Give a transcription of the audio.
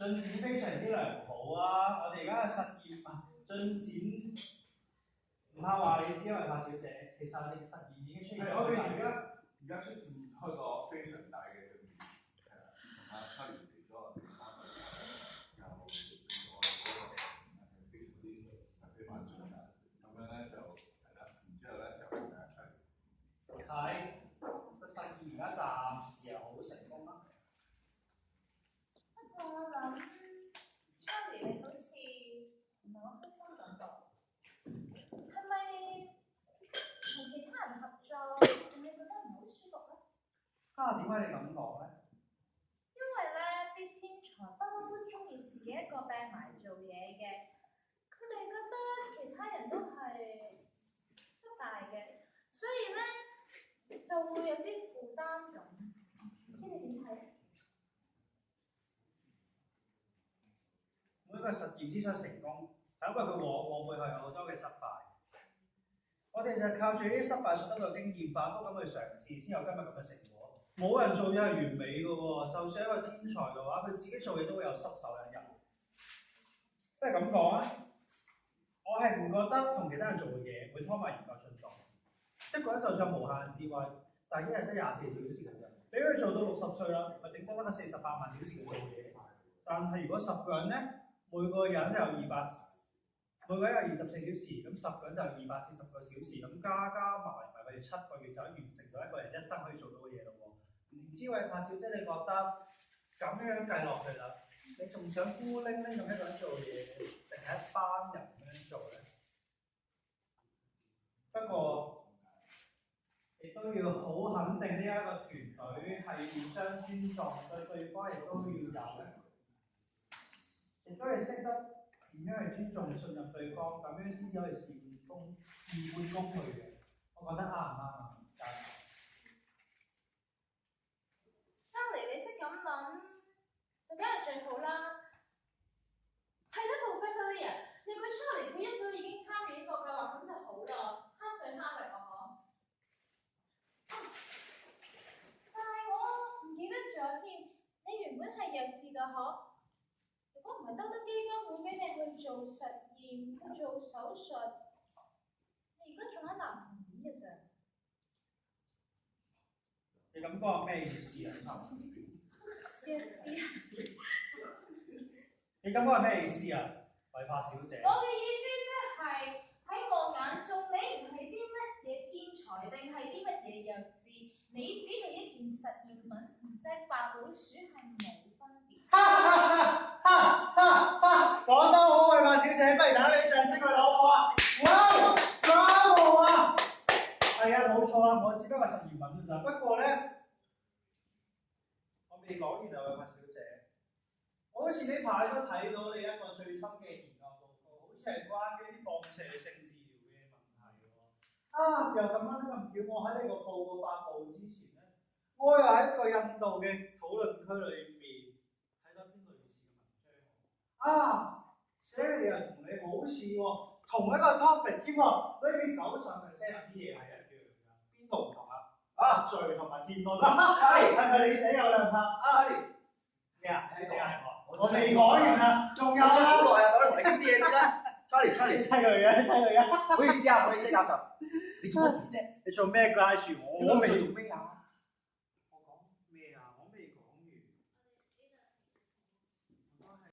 進展非常之良好啊！我哋而家嘅實驗啊，進展唔怕話你知，因為柏小姐，其實我哋嘅實驗已經出現咗。我哋而家出現開個非常大嘅進展，係啦，從阿7年嚟咗我哋幫手就令到我哋嗰個非常之特別萬眾啊！咁樣咧就係啦，然之後咧就同大家出嚟。係個實驗而家暫時又好成功啦。不過我諗 Charlie 你好似唔係好開心感覺，係咪同其他人合作令你覺得唔係好舒服咧？點解你咁講咧？因為咧啲天才不嬲都中意自己一個病埋做嘢嘅，佢哋覺得其他人都係失敗嘅，所以咧就會有啲負擔感。唔知你點睇咧？每一個實驗之所以成功，係因為佢往往背後有好多嘅失敗。我哋就係靠住呢啲失敗所得到經驗，反覆咁去嘗試，先有今日咁嘅成果。冇人做嘢係完美嘅喎，就算一個天才嘅話，佢自己做嘢都會有失手嘅一日。即係咁講啊，我係唔覺得同其他人做嘅嘢會拖慢研究進度。一個人就算有無限智慧，但係一日得24小時嘅啫。俾佢做到60歲啦，咪頂多得48萬小時嘅做嘢。但係如果10個人咧，每個人有24小時，咁10個人就有240個小時，咁加埋佢哋7個月就可以完成咗一個人一生可以做到嘅嘢咯喎。唔知柏小姐你覺得咁樣計落去啦，你仲想孤零零咁一個人做嘢，定係一班人咁樣做咧？不過亦都要好肯定呢一個團隊係互相尊重，對對方亦都要有，亦都係識得點樣去尊重、信任對方，咁樣先至可以事半功倍嘅。我覺得啱唔啱啊？Charlie 你識咁諗，就梗係最好啦。係啦 ，Professor Lee，你估 Charlie 佢一早已經參與呢個計劃，咁就好啦，慳水慳力啊嗬。但係我唔記得咗添，你原本係弱智㗎嗬。如果唔係兜得基金會俾你去做實驗、去做手術，你而家仲喺男童院嘅咋？你咁講係咩意思啊？弱智。你咁講係咩意思啊？維柏小姐。我嘅意思即係喺我眼中，你唔係啲乜嘢天才，定係啲乜嘢弱智，你只係一件實驗品，同隻白老鼠係冇分別。講得好，維柏小姐，不如打俾掌聲佢攞我啊！哇！bravo啊！係啊，冇錯啊，我只不過實驗品㗎咋。不過咧，我未講完啊，維柏小姐。我好似呢排都睇到你一個最新嘅研究報告，好似係關於啲放射性治療嘅問題喎。又咁啱得咁巧，我喺呢個報告發布之前咧，我又喺一個印度嘅討論區裏面睇到啲類似嘅文章。寫嘅嘢同你好似喎，同一個 topic 添喎，裏面90%有啲嘢係一樣㗎。邊度唔同啊？序同埋結論啊，係咪你寫有兩拍？咩啊？我未講完啊，仲有啊！好耐啊，等我同你傾啲嘢先啦。Charlie，睇佢嘅。唔好意思啊，教授，你做乜嘢啫？你做咩掛住我？我未做咩啊？